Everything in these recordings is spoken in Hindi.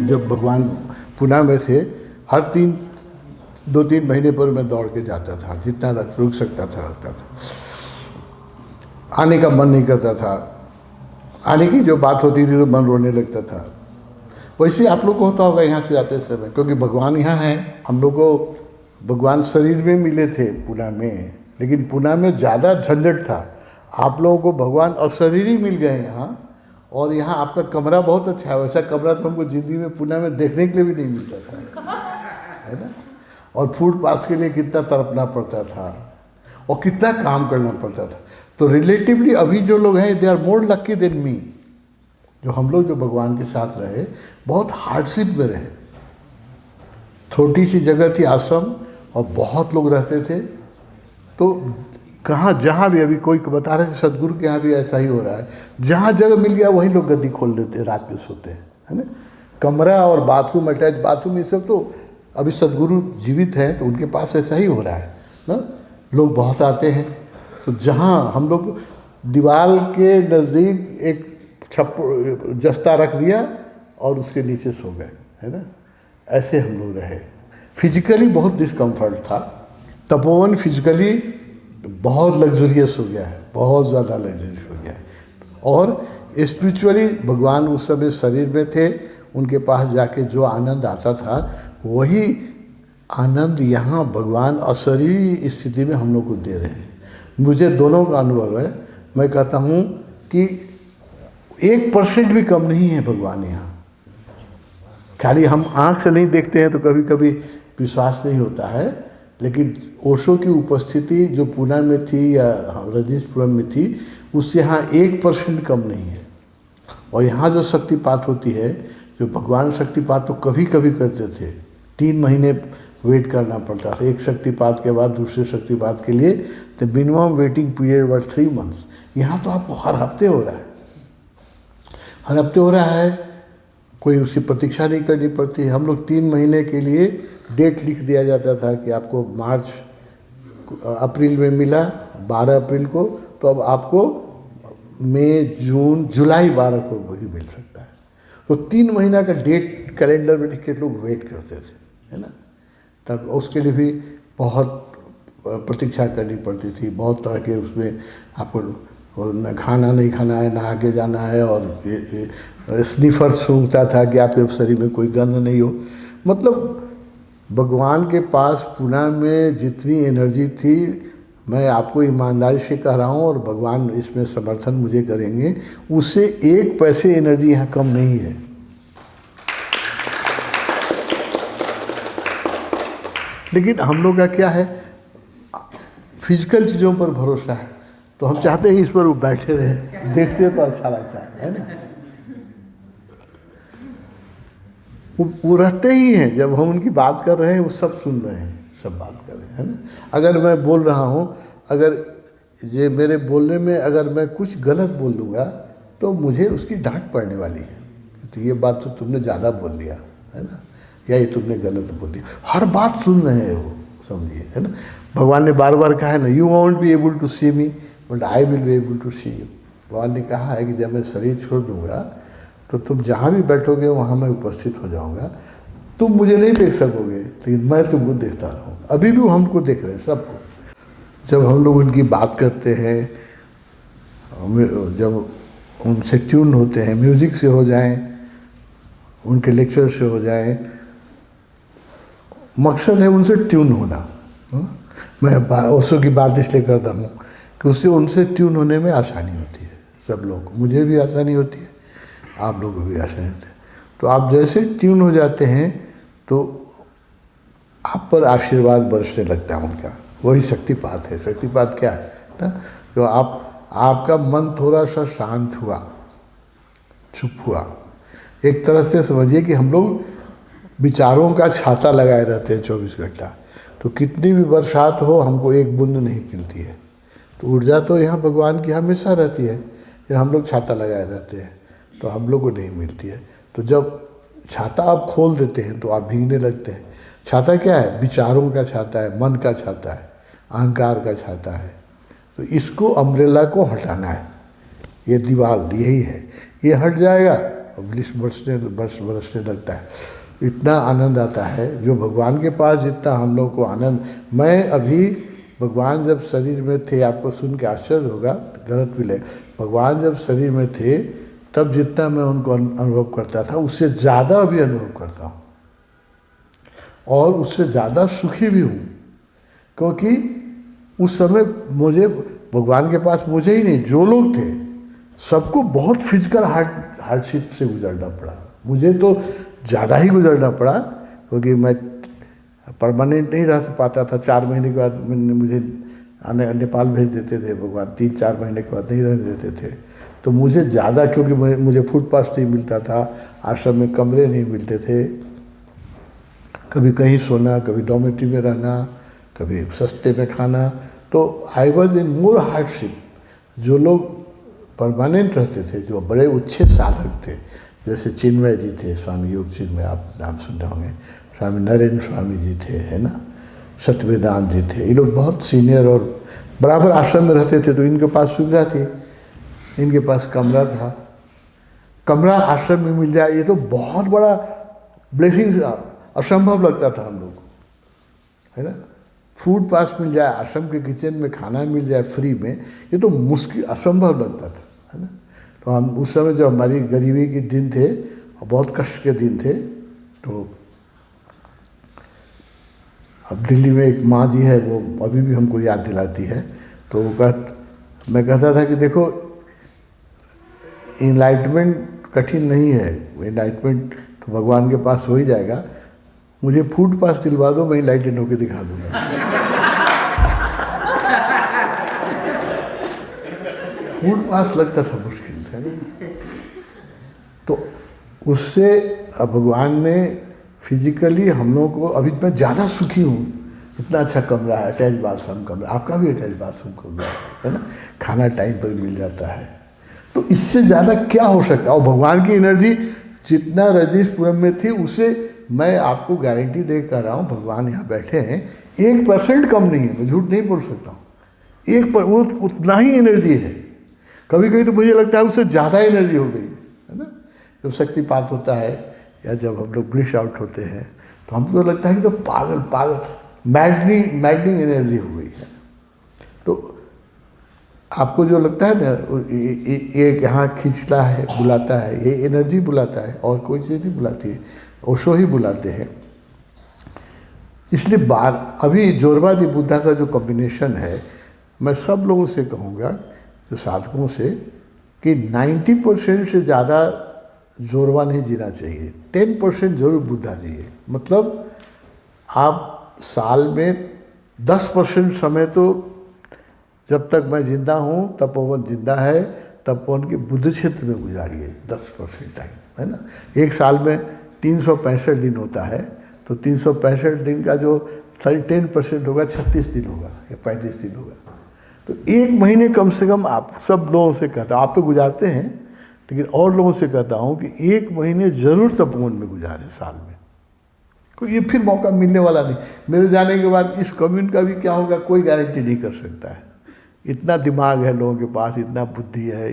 जब भगवान पुणे में थे, हर 2-3 महीने पर मैं दौड़ के जाता था, जितना रुक सकता था रखता था। आने का मन नहीं करता था, आने की जो बात होती थी तो मन रोने लगता था। वैसे आप लोग को होता होगा यहाँ से जाते समय, क्योंकि भगवान यहाँ हैं। हम लोग को भगवान शरीर में मिले थे पुणे में, लेकिन पुणे में ज़्यादा झंझट था। आप लोगों को भगवान अशरीरी मिल गए यहाँ, और यहाँ आपका कमरा बहुत अच्छा है। वैसा कमरा तो हमको ज़िंदगी में पुणे में देखने के लिए भी नहीं मिलता था, है ना। और फूड पास के लिए कितना तड़पना पड़ता था और कितना काम करना पड़ता था। तो रिलेटिवली अभी जो लोग हैं, they are more lucky than me. जो हम लोग जो भगवान के साथ रहे, बहुत हार्डशिप में रहे। छोटी सी जगह थी आश्रम, और बहुत लोग रहते थे। तो कहाँ जहाँ भी, अभी कोई बता रहे थे सदगुरु के यहाँ भी ऐसा ही हो रहा है, जहाँ जगह मिल गया वहीं लोग गद्दी खोल देते हैं, रात में सोते हैं, है ना। कमरा और बाथरूम, अटैच बाथरूम, ये सब तो अभी सदगुरु जीवित हैं तो उनके पास ऐसा ही हो रहा है ना। लोग बहुत आते हैं, तो जहाँ हम लोग दीवार के नज़दीक एक जस्ता रख दिया और उसके नीचे सो गए, है ना। ऐसे हम लोग रहे। फिजिकली बहुत डिस्कम्फर्ट था। तपोवन फिजिकली बहुत लग्जरियस हो गया है, बहुत ज़्यादा लग्जरियस हो गया है। और स्पिरिचुअली भगवान उस समय शरीर में थे, उनके पास जाके जो आनंद आता था, वही आनंद यहाँ भगवान अशरीरी स्थिति में हम लोग को दे रहे हैं। मुझे दोनों का अनुभव है। मैं कहता हूँ कि 1% भी कम नहीं है भगवान यहाँ। खाली हम आँख से नहीं देखते हैं तो कभी कभी विश्वास नहीं होता है, लेकिन ओशो की उपस्थिति जो पुणे में थी या रजनीशपुरम में थी, उससे यहाँ 1% कम नहीं है। और यहाँ जो शक्तिपात होती है, जो भगवान शक्तिपात तो कभी कभी करते थे, 3 महीने वेट करना पड़ता था एक शक्तिपात के बाद दूसरे शक्तिपात के लिए। तो minimum waiting period was 3 months. यहाँ तो आपको हर हफ्ते हो रहा है, हर हफ्ते हो रहा है। कोई उसकी प्रतीक्षा नहीं करनी पड़ती। हम लोग 3 महीने के लिए डेट लिख दिया जाता था कि आपको अप्रैल में मिला 12 अप्रैल को, तो अब आपको मई, जून, जुलाई 12 को वही मिल सकता है। तो 3 महीना का डेट कैलेंडर में लिख के लोग वेट करते थे, है ना। तब उसके लिए भी बहुत प्रतीक्षा करनी पड़ती थी। बहुत तरह के उसमें आपको न खाना नहीं खाना है, नहा के जाना है, और स्निफर सूंघता था कि आपके शरीर में कोई गंध नहीं हो। मतलब भगवान के पास पुणे में जितनी एनर्जी थी, मैं आपको ईमानदारी से कह रहा हूँ, और भगवान इसमें समर्थन मुझे करेंगे, उससे 1 पैसे एनर्जी यहाँ कम नहीं है। लेकिन हम लोग का क्या है, फिजिकल चीज़ों पर भरोसा है, तो हम चाहते हैं इस पर वो बैठे रहे, देखते तो अच्छा लगता है ना। वो रहते ही हैं, जब हम उनकी बात कर रहे हैं वो सब सुन रहे हैं, सब बात कर रहे हैं, है ना। अगर मैं बोल रहा हूँ, अगर ये मेरे बोलने में अगर मैं कुछ गलत बोल दूँगा तो मुझे उसकी डांट पड़ने वाली है, तो ये बात तो तुमने ज़्यादा बोल दिया, है ना, या ये तुमने गलत बोल दिया। हर बात सुन रहे हैं वो, समझिए, है ना। भगवान ने बार बार कहा है ना, you won't be able to see me but I will be able to see you. भगवान ने कहा है कि जब मैं शरीर छोड़ दूँगा तो तुम जहाँ भी बैठोगे वहाँ मैं उपस्थित हो जाऊँगा। तुम मुझे नहीं देख सकोगे, लेकिन मैं तुमको देखता रहूँ। अभी भी हमको देख रहे हैं, सबको। जब हम लोग उनकी बात करते हैं, जब उनसे ट्यून होते हैं, म्यूज़िक से हो जाएं, उनके लेक्चर से हो जाएं, मकसद है उनसे ट्यून होना। मैं ओशो की बात इसलिए करता हूँ कि उससे उनसे ट्यून होने में आसानी होती है। सब लोगों को, मुझे भी आसानी होती है, आप लोगों को भी आसानी होती है। तो आप जैसे ट्यून हो जाते हैं तो आप पर आशीर्वाद बरसने लगता है उनका। वही शक्तिपात है। शक्तिपात क्या है ना, जो आपका मन थोड़ा सा शांत हुआ, चुप हुआ। एक तरह से समझिए कि हम लोग विचारों का छाता लगाए रहते हैं 24 घंटा, तो कितनी भी बरसात हो हमको एक बूंद नहीं मिलती है। तो ऊर्जा तो यहाँ भगवान की हमेशा रहती है, जब हम लोग छाता लगाए रहते हैं तो हम लोग को नहीं मिलती है। तो जब छाता आप खोल देते हैं तो आप भीगने लगते हैं। छाता क्या है? विचारों का छाता है, मन का छाता है, अहंकार का छाता है। तो इसको, अम्ब्रेला को हटाना है। ये दीवार यही है, ये हट जाएगा और ग्लिश बरसने लगता है। इतना आनंद आता है जो भगवान के पास जितना हम लोग को आनंद। मैं अभी भगवान जब शरीर में थे, आपको सुन के आश्चर्य होगा, गलत भी लगे, भगवान जब शरीर में थे तब जितना मैं उनको अनुभव करता था उससे ज़्यादा अभी अनुभव करता हूँ, और उससे ज़्यादा सुखी भी हूँ। क्योंकि उस समय मुझे भगवान के पास मुझे ही नहीं, जो लोग थे सबको बहुत फिजिकल हार्डशिप से गुजरना पड़ा। मुझे तो ज़्यादा ही गुजरना पड़ा, क्योंकि मैं परमानेंट नहीं रह पाता था। 4 महीने के बाद मुझे नेपाल भेज देते थे भगवान, 3-4 महीने के बाद नहीं रहने देते थे। तो मुझे ज़्यादा, क्योंकि मुझे फुटपाथ नहीं मिलता था, आश्रम में कमरे नहीं मिलते थे, कभी कहीं सोना, कभी डॉर्मेट्री में रहना, कभी सस्ते में खाना। तो I was in more hardship. जो लोग परमानेंट रहते थे, जो बड़े अच्छे साधक थे, जैसे चिन्मय जी थे, स्वामी योग चिन्मय, आप नाम सुने होंगे, स्वामी नरेंद्र स्वामी जी थे, है ना, सत्यवेदांत जी थे, ये लोग बहुत सीनियर और बराबर आश्रम में रहते थे। तो इनके पास सुविधा थी, इनके पास कमरा था, कमरा आश्रम में मिल जाए, ये तो बहुत बड़ा ब्लेसिंग, असंभव लगता था हम लोग को, है ना। फूड पास मिल जाए, आश्रम के किचन में खाना मिल जाए फ्री में, ये तो मुश्किल, असंभव लगता था, है ना। तो हम उस समय जो हमारी गरीबी के दिन थे, बहुत कष्ट के दिन थे, तो अब दिल्ली में एक माँ जी है, वो अभी भी हमको याद दिलाती है। तो वो मैं कहता था कि देखो, इनलाइटमेंट कठिन नहीं है, इनलाइटमेंट तो भगवान के पास हो ही जाएगा, मुझे फूड पास दिलवा दो, मैं इनलाइटेड होकर दिखा दूंगा। फूड पास लगता था मुश्किल, है ना। तो उससे अब भगवान ने फिजिकली हम लोगों को, अभी मैं ज़्यादा सुखी हूँ, इतना अच्छा कमरा है, अटैच बाथरूम कमरा, आपका भी अटैच बाथरूम कमरा है ना, खाना टाइम पर मिल जाता है। तो इससे ज़्यादा क्या हो सकता है। और भगवान की एनर्जी जितना रजनीशपुरम में थी, उसे मैं आपको गारंटी दे कर रहा हूँ, भगवान यहाँ बैठे हैं, 1% कम नहीं है, मैं झूठ नहीं बोल सकता हूँ। वो उतना ही एनर्जी है। कभी कभी तो मुझे लगता है उससे ज़्यादा एनर्जी हो गई है ना। जब शक्तिपात होता है या जब हम लोग ग्लिश आउट होते हैं, तो हमको तो लगता है कि तो पागल मैडनिंग एनर्जी हो गई है। तो आपको जो लगता है ना, ये यहाँ खींचता है, बुलाता है, ये एनर्जी बुलाता है, और कोई चीज़ नहीं बुलाती है, ओशो ही बुलाते हैं। इसलिए अभी जोरवादी बुद्धा का जो कॉम्बिनेशन है, मैं सब लोगों से कहूँगा, जो साधकों से, कि 90% से ज़्यादा जोरवा नहीं जीना चाहिए, 10% जरूर बुद्धा जिए। मतलब आप साल में 10% समय तो, जब तक मैं जिंदा हूँ तपोवन जिंदा है, तपोवन के बुद्ध क्षेत्र में गुजारिए 10% टाइम, है ना। एक साल में 365 दिन होता है, तो 365 दिन का जो 10% होगा, 36 दिन होगा या 35 दिन होगा। तो 1 महीने कम से कम, आप सब लोगों से कहता हूँ, आप तो गुजारते हैं, लेकिन और लोगों से कहता हूँ कि 1 महीने ज़रूर तपोवन में गुजारें साल में। तो ये फिर मौका मिलने वाला नहीं। मेरे जाने के बाद इस कम्यून का भी क्या होगा, कोई गारंटी नहीं कर सकता है। इतना दिमाग है लोगों के पास, इतना बुद्धि है,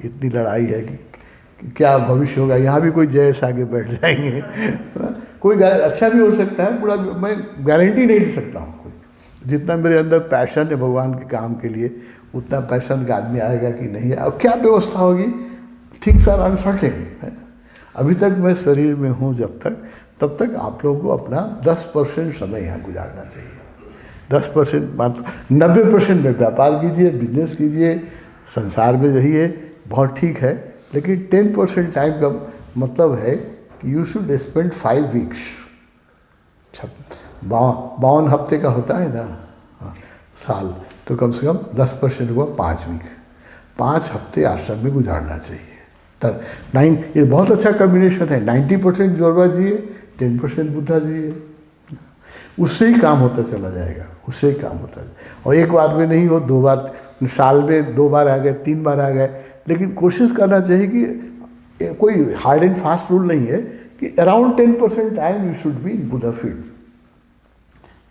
इतनी लड़ाई है कि क्या भविष्य होगा। यहाँ भी कोई जयस आगे बैठ जाएंगे, कोई अच्छा भी हो सकता है, पूरा मैं गारंटी नहीं दे सकता हूँ। कोई जितना मेरे अंदर पैशन है भगवान के काम के लिए, उतना पैशन का आदमी आएगा कि नहीं। अब क्या व्यवस्था होगी, थिंग्स आर अनसर्टेन, है ना। अभी तक मैं शरीर में हूँ जब तक, तब तक आप लोगों को अपना 10% समय यहाँ गुजारना चाहिए। 10% मतलब 90% में व्यापार कीजिए, बिजनेस कीजिए, संसार में रहिए, बहुत ठीक है। लेकिन 10% टाइम का मतलब है कि यू शुड स्पेंड 5 वीक्स, 52 हफ्ते का होता है ना, साल, तो कम से कम 10% हुआ 5 वीक, 5 हफ्ते आश्रम में गुजारना चाहिए। ये बहुत अच्छा कॉम्बिनेशन है। 90% जोरवा जिए, 10% बुद्धा जिए, उससे ही काम होता चला जाएगा, उससे ही काम होता है। और एक बार में नहीं हो, 2 बार, साल में 2 बार आ गए, 3 बार आ गए, लेकिन कोशिश करना चाहिए कि कोई हार्ड एंड फास्ट रूल नहीं है कि around 10% time you should be in Buddha field,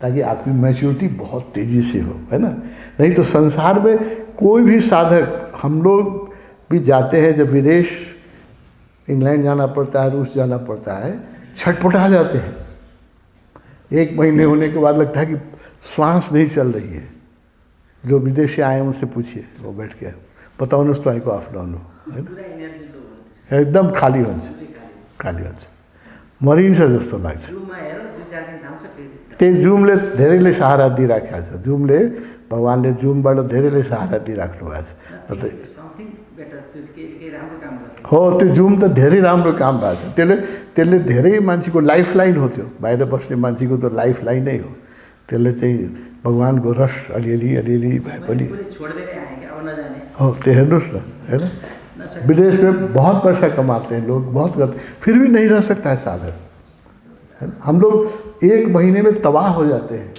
ताकि आपकी मैच्योरिटी बहुत तेज़ी से हो, है ना। नहीं तो संसार में कोई भी साधक, हम लोग भी जाते हैं, जब विदेश इंग्लैंड जाना पड़ता है, रूस जाना पड़ता है, छटपटा जाते हैं। 1 महीने होने के बाद लगता है कि श्वास नहीं चल रही है। जो विदेश से आए हैं उनसे पूछिए, वो बैठ के बताउनुहोस् तपाईँको आफ्नो अनुभव होइन, एकदम खाली हुन्छ, खाली हुन्छ, मरिन्छ जस्तो लाग्छ। त्यही जुमले धेरैले सहारा दिइराखेको छ। जुमले, भगवान्ले जुमबाट धेरैले सहारा दिइराख्नु भएको छ। हो, त्यो जुम त धेरै राम्रो काम भएको छ। त्यसले धेरै मान्छेको लाइफ लाइन हो। त्यो बाहिर बस्ने मान्छेको त लाइफ लाइनै हो। त्यसले चाहिँ भगवान्को रस अलिअलि भए पनि हो। त्यो हेर्नुहोस् न, है ना, विदेश में बहुत पैसा कमाते हैं लोग, बहुत करते, फिर भी नहीं रह सकता है साधन, है ना। हम लोग 1 महीने में तबाह हो जाते हैं।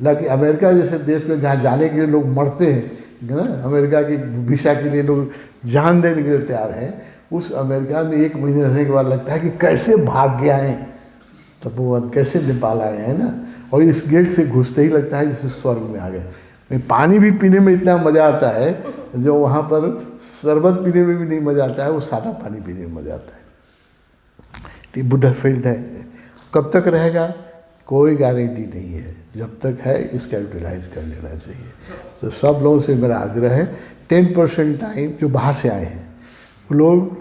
लाकि अमेरिका जैसे देश में जहाँ जाने के लिए लोग मरते हैं, है ना, अमेरिका की वीसा के लिए लोग जान देने के लिए तैयार हैं, उस अमेरिका में 1 महीने रहने के बाद लगता है कि कैसे भाग के आए, तपोवन कैसे नेपाल आए, है ना। और इस गेट से घुसते ही लगता है जैसे स्वर्ग में आ गए। पानी भी पीने में इतना मज़ा आता है, जो वहाँ पर शरबत पीने में भी नहीं मज़ा आता है, वो सादा पानी पीने में मज़ा आता है। तो बुद्धा फील्ड है, कब तक रहेगा कोई गारंटी नहीं है। जब तक है इसका यूटिलाइज कर लेना चाहिए। तो सब लोगों से मेरा आग्रह है, 10% टाइम जो बाहर से आए हैं वो लोग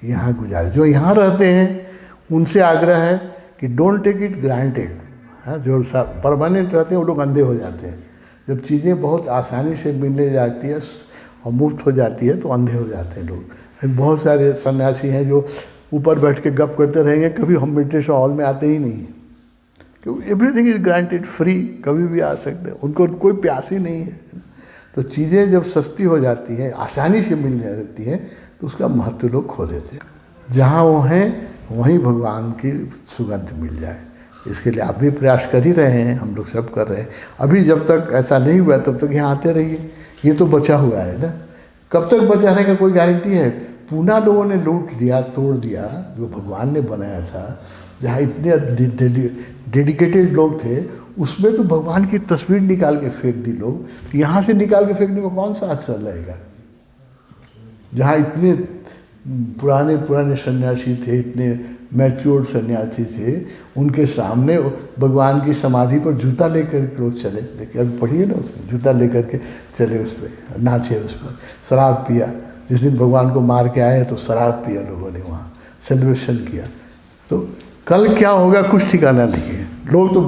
यहाँ गुजारे। जो यहाँ रहते हैं उनसे आग्रह है कि डोंट टेक इट ग्रांटेड। हाँ, जो परमानेंट रहते हैं वो लोग अंधे हो जाते हैं। जब चीज़ें बहुत आसानी से मिलने जाती है और मुफ्त हो जाती है तो अंधे हो जाते हैं लोग। बहुत सारे सन्यासी हैं जो ऊपर बैठ के गप करते रहेंगे, कभी हम मेडिटेशन हॉल में आते ही नहीं हैं, क्योंकि एवरीथिंग इज़ ग्रांटेड, फ्री, कभी भी आ सकते हैं, उनको कोई प्यास ही नहीं है। तो चीज़ें जब सस्ती हो जाती हैं, आसानी से मिलने लगती हैं, तो उसका महत्व लोग खो देते हैं। जहाँ वो हैं वहीं भगवान की सुगंध मिल जाए, इसके लिए आप भी प्रयास कर ही रहे हैं, हम लोग सब कर रहे हैं। अभी जब तक ऐसा नहीं हुआ तब तक यहाँ आते रहिए। ये तो बचा हुआ है ना, कब तक बचा रहने का कोई गारंटी है। पूना लोगों ने लूट लिया, तोड़ दिया जो भगवान ने बनाया था। जहाँ इतने डेडिकेटेड लोग थे, उसमें तो भगवान की तस्वीर निकाल के फेंक दी लोग। तो यहाँ से निकाल के फेंकने में कौन सा अच्छा लगेगा। जहाँ इतने पुराने सन्यासी थे, इतने मैच्योर्ड सन्यासी थे, उनके सामने भगवान की समाधि पर जूता लेकर के लोग चले। देखिए अभी पढ़िए ना, उसमें जूता लेकर के चले, उस पर नाचे, उस पर शराब पिया। जिस दिन भगवान को मार के आए तो शराब पिया लोगों ने, वहाँ सेलिब्रेशन किया। तो कल क्या होगा कुछ ठिकाना नहीं है। लोग तो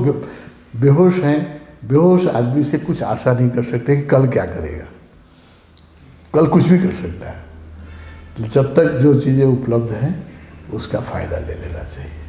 बेहोश हैं। बेहोश आदमी से कुछ आशा नहीं कर सकते कि कल क्या करेगा। कल कुछ भी कर सकता है। जब तक जो चीज़ें उपलब्ध हैं उसका फ़ायदा ले लेना चाहिए।